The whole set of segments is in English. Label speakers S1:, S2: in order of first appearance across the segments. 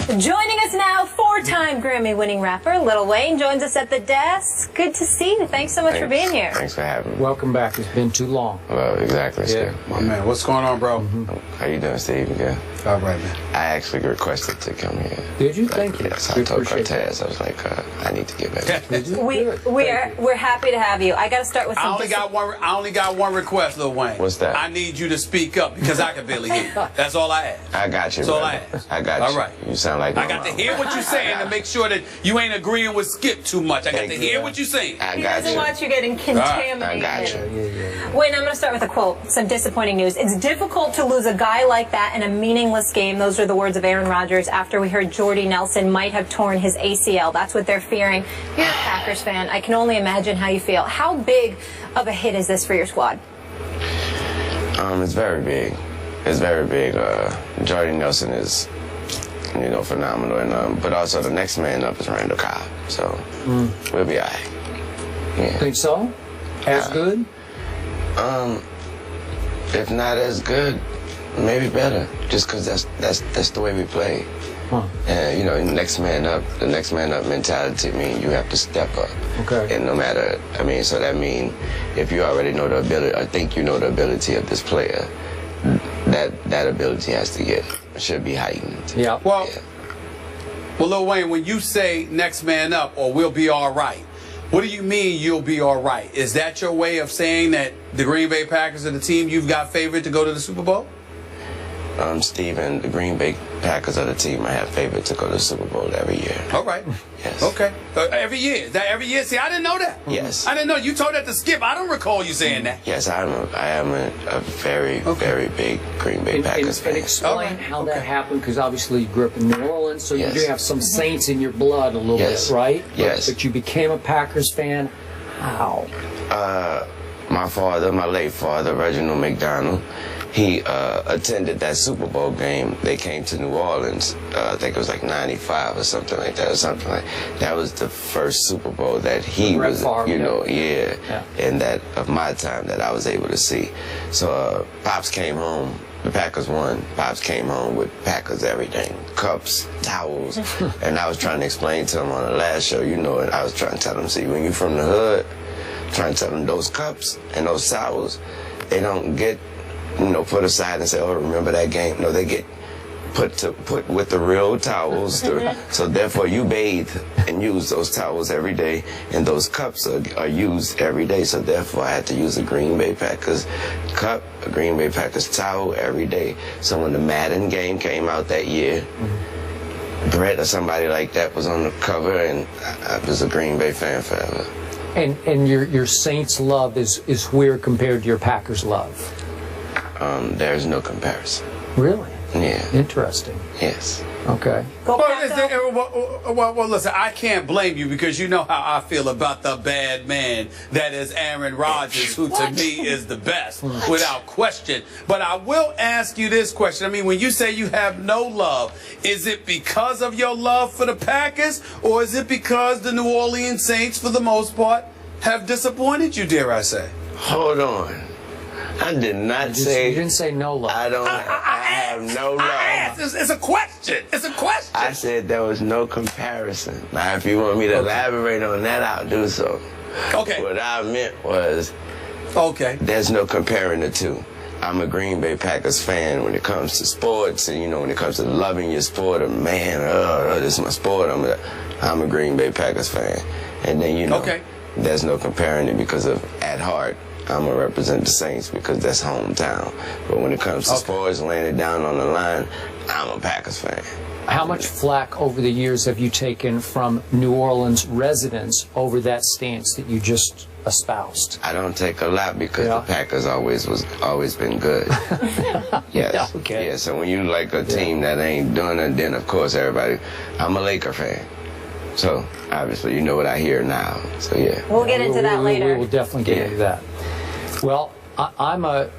S1: Joining us now, four-time Grammy-winning rapper Lil Wayne joins us at the desk. Good to see you. Thanks so much for being here.
S2: Thanks for having me.
S3: Welcome back. It's been too long.
S2: Well, exactly.
S3: Yeah.
S4: My man, what's going on, bro?
S2: How you doing, Steve? Good.
S4: All right, man.
S2: I actually requested to come here.
S3: Did you? Thank you.
S2: Yes, I told Cortez. I was like, I need to get back.
S1: We're happy to have you. I got to start with some.
S4: I only got one request, Lil Wayne.
S2: What's that?
S4: I need you to speak up because I can barely hear you. That's all I ask.
S2: I got you.
S4: That's all
S2: brother.
S4: I ask.
S2: I got you.
S4: All right.
S2: You sound like
S4: I got to hear what you're saying to make sure that you ain't agreeing with Skip too much. I got to hear what you're saying.
S2: I
S1: He
S2: got
S1: doesn't
S2: you.
S1: want you getting contaminated.
S2: I got you.
S1: Wayne, I'm going to start with a quote. Some disappointing news. It's difficult to lose a guy like that in a meaningless game. Those are the words of Aaron Rodgers after we heard Jordy Nelson might have torn his ACL. That's what they're fearing. You're a Packers fan. I can only imagine how you feel. How big of a hit is this for your squad?
S2: It's very big. It's very big. Jordy Nelson is, phenomenal. And but also the next man up is Randall Cobb. So we'll be all right. Yeah.
S3: Think so? As good?
S2: If not as good, maybe better. Just because that's the way we play.
S3: Huh.
S2: And next man up, the next man up mentality means you have to step up.
S3: Okay.
S2: And no matter, so that means if you already know the ability, or think you know the ability of this player, that ability should be heightened.
S3: Yeah.
S4: Well, Lil Wayne, when you say next man up or we'll be all right, what do you mean you'll be all right? Is that your way of saying that the Green Bay Packers are the team you've got favored to go to the Super Bowl?
S2: Steven, the Green Bay Packers are the team I have favored to go to the Super Bowl every year.
S4: All right.
S2: Yes.
S4: Okay. Every year. Is that every year? See, I didn't know that.
S2: Yes.
S4: I didn't know. You told that to Skip. I don't recall you saying that.
S2: Yes, I am a very, very big Green Bay Packers fan.
S3: And explain how that happened, because obviously you grew up in New Orleans, so you do have some Saints in your blood a little bit, right?
S2: Yes.
S3: But you became a Packers fan. How?
S2: My father, my late father, Reginald McDonald, he attended that Super Bowl game. They came to New Orleans. I think it was like '95 or something like that. That was the first Super Bowl that he was, in that of my time that I was able to see. So Pops came home. The Packers won. Pops came home with Packers everything, cups, towels, and I was trying to explain to him on the last show, and I was trying to tell him, see, when you're from the hood, trying to tell them those cups and those towels, they don't get, put aside and say, oh, remember that game. No, they get put with the real towels. So therefore, you bathe and use those towels every day, and those cups are used every day. So therefore, I had to use a Green Bay Packers cup, a Green Bay Packers towel every day. So when the Madden game came out that year, Brett or somebody like that was on the cover, and I was a Green Bay fan forever.
S3: And your Saints love is where compared to your Packers love?
S2: There's no comparison.
S3: Really?
S2: Yeah.
S3: Interesting.
S2: Yes.
S3: Okay.
S4: Well, listen, I can't blame you because you know how I feel about the bad man that is Aaron Rodgers, who to me is the best, without question. But I will ask you this question. When you say you have no love, is it because of your love for the Packers, or is it because the New Orleans Saints, for the most part, have disappointed you, dare I say?
S2: Hold on. I did not say.
S3: You didn't say no love.
S2: I have no love.
S4: I asked. It's a question. It's a question.
S2: I said there was no comparison. Now, if you want me to elaborate on that, I'll do so.
S4: Okay.
S2: What I meant was, there's no comparing the two. I'm a Green Bay Packers fan when it comes to sports, and when it comes to loving your sport, this is my sport. I'm a Green Bay Packers fan, and then there's no comparing it because of at heart, I'm gonna represent the Saints because that's hometown. But when it comes to sports, laying it down on the line, I'm a Packers fan.
S3: How much flack over the years have you taken from New Orleans residents over that stance that you just espoused?
S2: I don't take a lot because the Packers always been good. Yes. Yeah, so when you like a team that ain't doing it, then of course I'm a Laker fan. So obviously you know what I hear now. So yeah.
S1: We'll get into that later.
S3: We will definitely get into that. Well, I'm a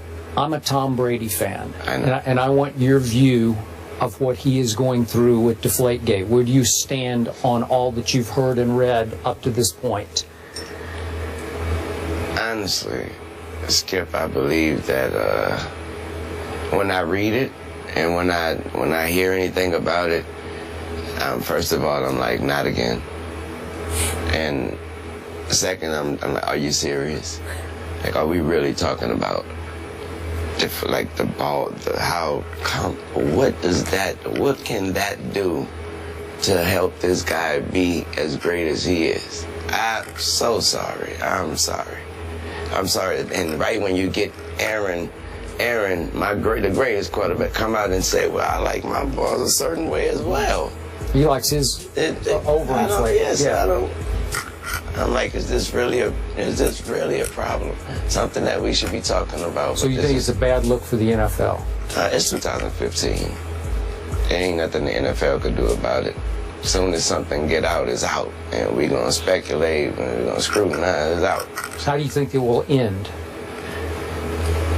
S3: Tom Brady fan, and I want your view of what he is going through with Deflategate. Where do you stand on all that you've heard and read up to this point?
S2: Honestly, Skip, I believe that when I read it and when I hear anything about it, First of all, I'm like, not again. And second, I'm like, are you serious? Like, are we really talking about like the ball? What can that do to help this guy be as great as he is? I'm so sorry. I'm sorry. And right when you get Aaron, the greatest quarterback, come out and say, well, I like my balls a certain way as well.
S3: He likes his overinflated.
S2: Yes, yeah. I'm like, is this really a problem? Something that we should be talking about.
S3: So you think it's a bad look for the NFL?
S2: It's 2015. There ain't nothing the NFL could do about it. As soon as something get out, it's out. And we're going to speculate, and we're going to scrutinize, it's out.
S3: How do you think it will end?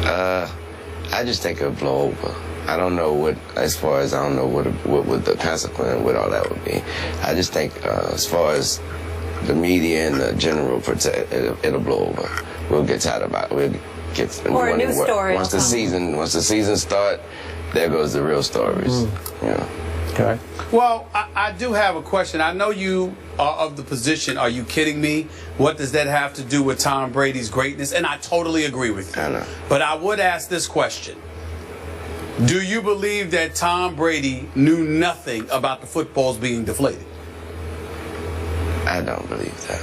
S2: I just think it'll blow over. I don't know what would the consequence, what all that would be. I just think as far as the media and the general protect, it'll blow over. We'll get tired about it. We'll get
S1: or a new story.
S2: Once the season start, there goes the real stories. Yeah.
S3: Okay.
S4: Well, I do have a question. I know you are of the position, are you kidding me? What does that have to do with Tom Brady's greatness? And I totally agree with you.
S2: I know.
S4: But I would ask this question. Do you believe that Tom Brady knew nothing about the footballs being deflated?
S2: I don't believe that.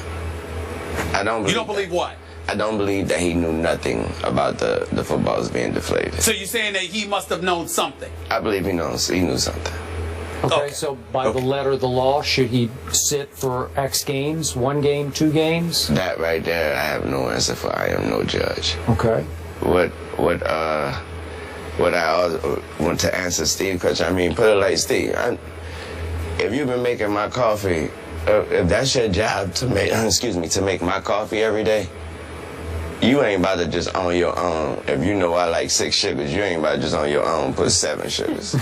S2: I don't believe
S4: You don't believe what?
S2: I don't believe that he knew nothing about the footballs being deflated.
S4: So you're saying that he must have known something?
S2: I believe he knew something.
S3: Okay, so by the letter of the law, should he sit for X games, 1 game, 2 games?
S2: That right there, I have no answer for. I am no judge.
S3: Okay.
S2: What I also want to answer Steve's question, I mean, put it like, Steve, if you've been making my coffee, if that's your job to make, to make my coffee every day, you ain't about to just on your own. If you know I like 6 sugars, you ain't about to just on your own put 7 sugars.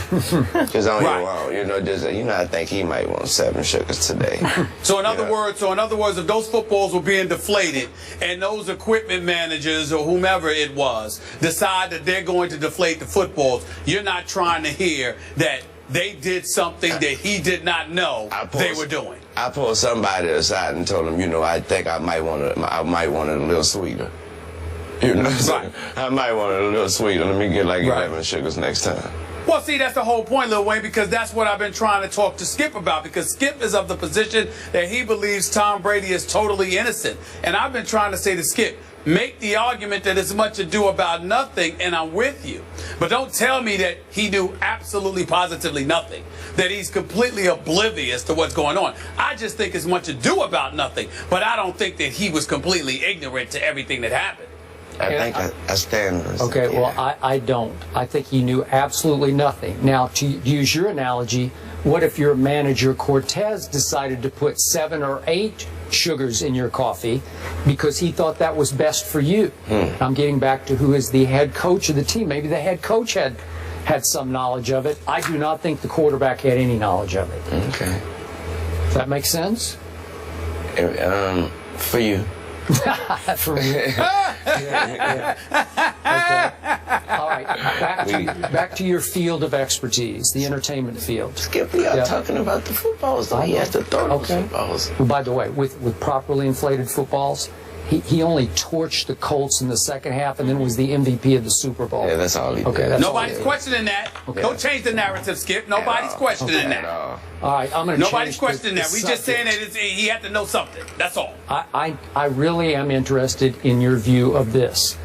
S2: Just on your own, I think he might want 7 sugars today.
S4: So in other words, if those footballs were being deflated and those equipment managers or whomever it was decide that they're going to deflate the footballs, you're not trying to hear that they did something that he did not know they were doing.
S2: I pulled somebody aside and told him, I think I might want it a little sweeter. I might want it a little sweeter. Let me get like 11 sugars next time.
S4: Well, see, that's the whole point, Lil Wayne, because that's what I've been trying to talk to Skip about, because Skip is of the position that he believes Tom Brady is totally innocent. And I've been trying to say to Skip, make the argument that it's much ado about nothing, and I'm with you. But don't tell me that he knew absolutely, positively nothing, that he's completely oblivious to what's going on. I just think it's much ado about nothing, but I don't think that he was completely ignorant to everything that happened.
S2: I think I stand.
S3: Okay, well, I don't. I think he knew absolutely nothing. Now, to use your analogy, what if your manager, Cortez, decided to put 7 or 8 sugars in your coffee because he thought that was best for you? I'm getting back to who is the head coach of the team. Maybe the head coach had some knowledge of it. I do not think the quarterback had any knowledge of it.
S2: Okay.
S3: Does that make sense?
S2: For you.
S3: For me. Yeah. Okay. All right. Back to your field of expertise, the entertainment field.
S2: Skip, we are talking about the footballs, though. He has to throw those footballs.
S3: Well, by the way, with properly inflated footballs, he only torched the Colts in the second half and then was the MVP of the Super Bowl.
S2: Yeah, that's all he did.
S4: Nobody's questioning that. Okay. Don't change the narrative, Skip. Nobody's questioning that.
S3: All right, I'm going to
S4: Nobody's questioning that. We're just saying that he had to know something. That's all.
S3: I really am interested in your view of this.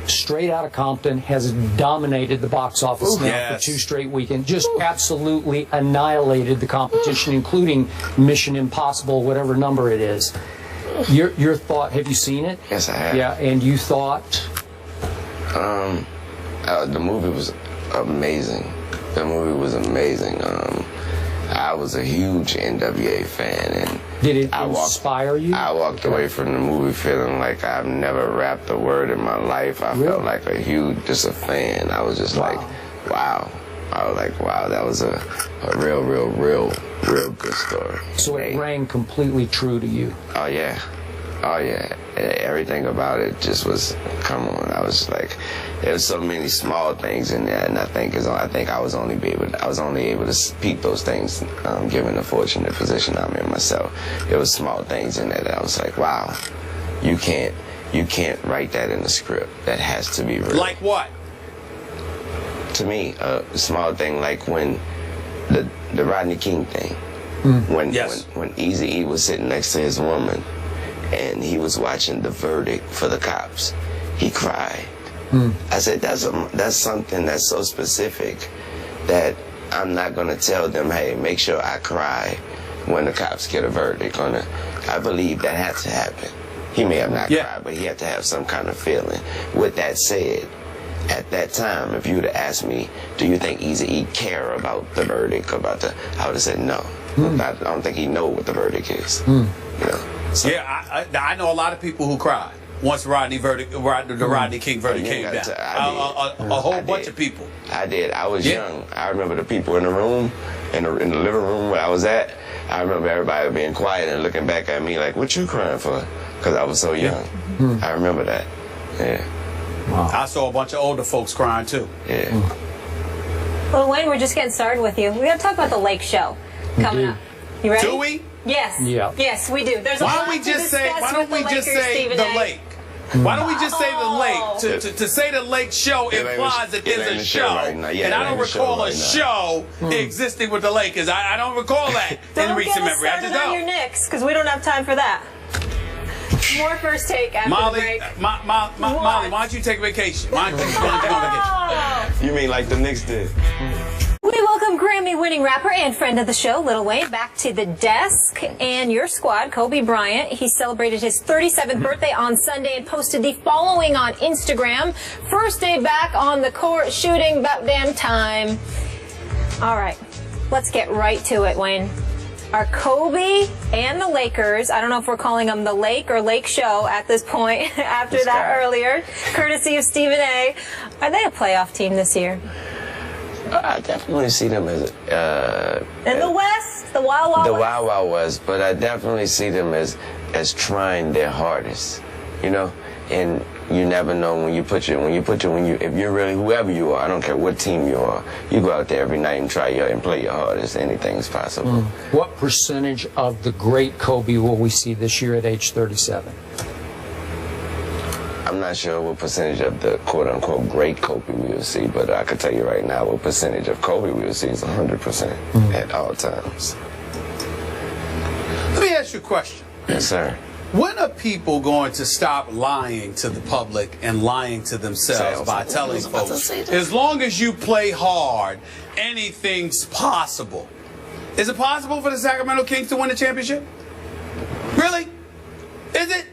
S3: Straight Outta Compton has dominated the box office now for 2 straight weekends. Just absolutely annihilated the competition, including Mission Impossible, whatever number it is. Your thought, have you seen it?
S2: Yes, I have.
S3: Yeah, and you thought?
S2: The movie was amazing. I was a huge NWA fan, and
S3: did it inspire you?
S2: I walked away from the movie feeling like I've never rapped a word in my life. I felt like just a fan. I was just like, wow. I was like, wow, that was a real good story.
S3: So it rang completely true to you.
S2: Oh yeah. Everything about it just was, come on. I was like, there's so many small things in there, and I think I was only able to peep those things, given the fortunate position I'm in myself. There was small things in there that I was like, wow, you can't write that in the script. That has to be real.
S4: Like what?
S2: To me, a small thing like when the Rodney King thing, when Eazy-E was sitting next to his woman, and he was watching the verdict for the cops, he cried. I said, that's something that's so specific that I'm not gonna tell them, hey, make sure I cry when the cops get a verdict on it. I believe that had to happen. He may have not cried, but he had to have some kind of feeling. With that said, at that time, if you would have asked me, do you think Eazy-E care about the verdict, I would have said no. I don't think he know what the verdict is. You know? So,
S4: yeah, I know a lot of people who cried once the Rodney King verdict came down. A whole bunch of people.
S2: I did. I was young. I remember the people in the room, in the living room where I was at. I remember everybody being quiet and looking back at me like, what you crying for? Because I was so young. I remember that. Yeah.
S4: Wow. I saw a bunch of older folks crying too.
S2: Yeah.
S1: Well, Wayne, we're just getting started with you. We got to talk about the Lake Show coming up. You ready?
S4: Do we?
S1: Yes.
S3: Yeah.
S1: Yes, we do. There's a
S4: Why
S1: lot
S4: don't we
S1: to
S4: just say?
S1: discuss
S4: Why don't
S1: with
S4: we
S1: the
S4: just
S1: Lakers,
S4: say
S1: Stephen
S4: the
S1: A.
S4: lake? Why don't we just say the lake? To say the lake show implies that there's a show,
S2: right now. Yeah,
S4: and I don't recall a show existing with the Lakers. I don't recall that in recent memory. I just
S1: don't get us started on your Knicks, because we don't have time for that. More first take after the break.
S4: Molly, why don't you take vacation? Why don't you go on vacation?
S2: You mean like the Knicks did?
S1: We welcome Grammy-winning rapper and friend of the show, Lil Wayne, back to the desk. And your squad, Kobe Bryant, he celebrated his 37th birthday on Sunday and posted the following on Instagram. First day back on the court, shooting about damn time. All right, let's get right to it, Wayne. Are Kobe and the Lakers, I don't know if we're calling them the Lake or Lake Show at this point, after that earlier, courtesy of Stephen A., are they a playoff team this year?
S2: I definitely see them as
S1: in the West, the Wild Wild West.
S2: The Wild Wild West, but I definitely see them as trying their hardest, you know. And you never know if you're really whoever you are. I don't care what team you are. You go out there every night and play your hardest. Anything's possible.
S3: What percentage of the great Kobe will we see this year at age 37?
S2: I'm not sure what percentage of the quote-unquote great Kobe we will see, but I can tell you right now what percentage of Kobe we will see is 100% at all times.
S4: Let me ask you a question.
S2: Yes, sir.
S4: When are people going to stop lying to the public and lying to themselves by telling folks, as long as you play hard, anything's possible? Is it possible for the Sacramento Kings to win the championship? Really? Is it?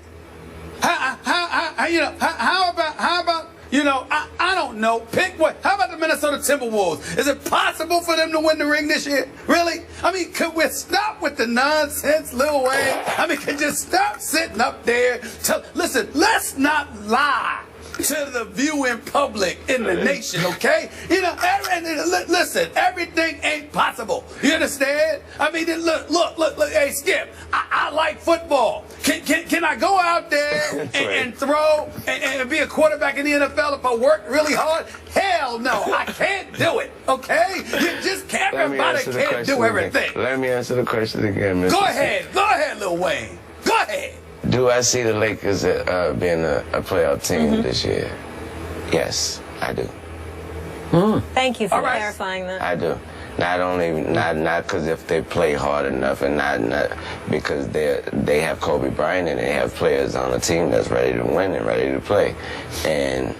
S4: How about I don't know. Pick what? How about the Minnesota Timberwolves? Is it possible for them to win the ring this year? Really? I mean, could we stop with the nonsense, Lil Wayne? I mean, could you stop sitting up there? Listen, let's not lie to the viewing public in the nation, okay? You know, listen, everything ain't possible. You understand? I mean, look, hey, Skip, I like football. Can I go out there and throw and be a quarterback in the NFL if I work really hard? Hell no, I can't do it, okay? You just can't, everybody can't do everything.
S2: Let me answer the question again, Mr.
S4: Go ahead, Lil Wayne. Go ahead.
S2: Do I see the Lakers being a playoff team this year? Yes, I do.
S1: Thank you for clarifying that.
S2: I do. Not because if they play hard enough, and not because they have Kobe Bryant and they have players on the team that's ready to win and ready to play. And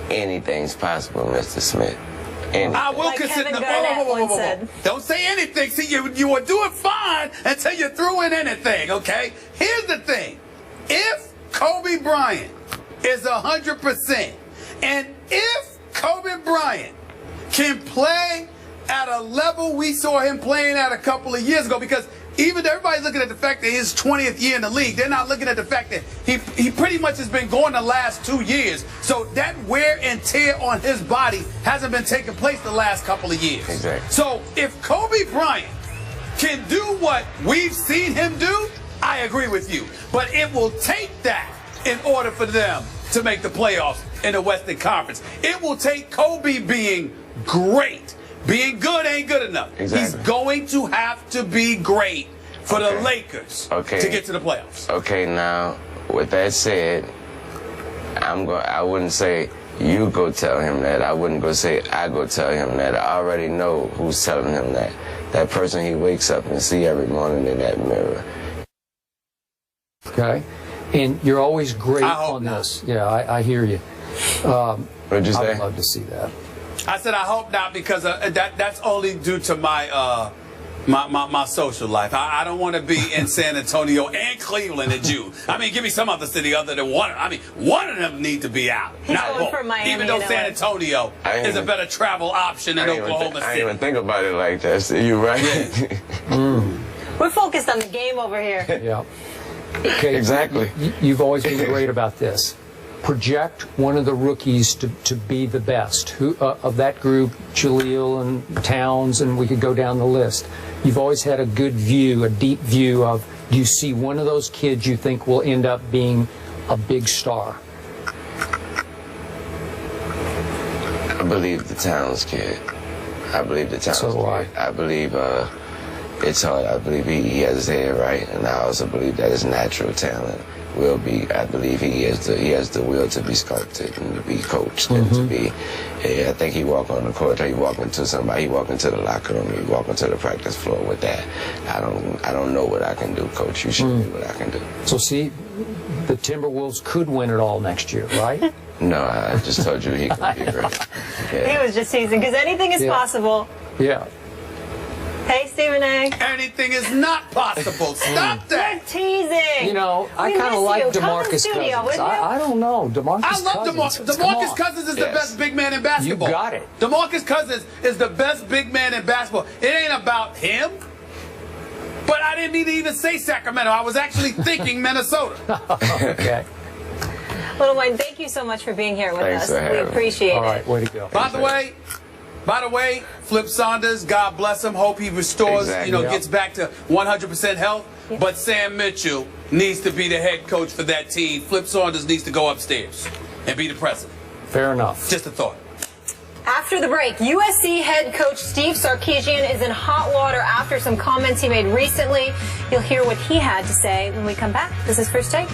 S2: anything's possible, Mr. Smith.
S4: I will consider. Whoa. Don't say anything. See, you were doing fine until you threw in anything. Okay. Here's the thing: if Kobe Bryant is 100%, and if Kobe Bryant can play at a level we saw him playing at a couple of years ago, because even everybody's looking at the fact that his 20th year in the league, they're not looking at the fact that he pretty much has been going the last 2 years. So that wear and tear on his body hasn't been taking place the last couple of years.
S2: Exactly.
S4: So if Kobe Bryant can do what we've seen him do, I agree with you. But it will take that in order for them to make the playoffs in the Western Conference. It will take Kobe being great. Being good ain't good enough.
S2: Exactly.
S4: He's going to have to be great for the Lakers to get to the playoffs.
S2: Okay, now, with that said, I wouldn't say you go tell him that. I wouldn't go say I go tell him that. I already know who's telling him that. That person he wakes up and see every morning in that mirror.
S3: Okay. And you're always great on
S4: not.
S3: this. Yeah, I hear you.
S2: What'd you say?
S3: I would love to see that.
S4: I said I hope not, because that's only due to my my social life. I don't want to be in San Antonio and Cleveland and you. I mean, give me some other city other than one. I mean, one of them need to be out. Not both.
S1: For Miami,
S4: even though San Antonio is a better travel option than Oklahoma City.
S2: I didn't even think about it like that. So you're right.
S1: We're focused on the game over here.
S3: Yeah. Okay.
S2: Exactly.
S3: You've always been great about this. Project one of the rookies to be the best. Who of that group, Jaleel and Towns, and we could go down the list. You've always had a good view, a deep view of, do you see one of those kids you think will end up being a big star?
S2: I believe the Towns kid. I believe the Towns kid. I believe it's hard. I believe he has his head right, and I also believe that his natural talent will be. I believe he has the will to be sculpted and to be coached and to be. I think he walk on the court. He walk into somebody. He walk into the locker room. He walk into the practice floor with that. I don't know what I can do, Coach. You show me what I can do.
S3: So see, the Timberwolves could win it all next year, right?
S2: No, I just told you he could be great. Yeah.
S1: He was just teasing, because anything is possible.
S3: Yeah.
S1: Hey, Stephen A.
S4: Anything is not possible. Stop that.
S1: You're teasing.
S3: You know, I kind of like DeMarcus Cousins. I don't know. DeMarcus
S4: I love
S3: Cousins.
S4: DeMarcus Cousins is the best big man in basketball.
S3: You got it.
S4: DeMarcus Cousins is the best big man in basketball. It ain't about him. But I didn't need to even say Sacramento. I was actually thinking Minnesota.
S3: Okay.
S1: Little Wayne, thank you so much for being here with
S2: Thanks
S1: us.
S2: for having
S1: We appreciate it.
S3: All right, way to go.
S4: By the way, Flip Saunders, God bless him. Hope he restores, gets back to 100% health.
S1: Yeah.
S4: But Sam Mitchell needs to be the head coach for that team. Flip Saunders needs to go upstairs and be the president.
S3: Fair enough.
S4: Just a thought.
S1: After the break, USC head coach Steve Sarkisian is in hot water after some comments he made recently. You'll hear what he had to say when we come back. This is First Take.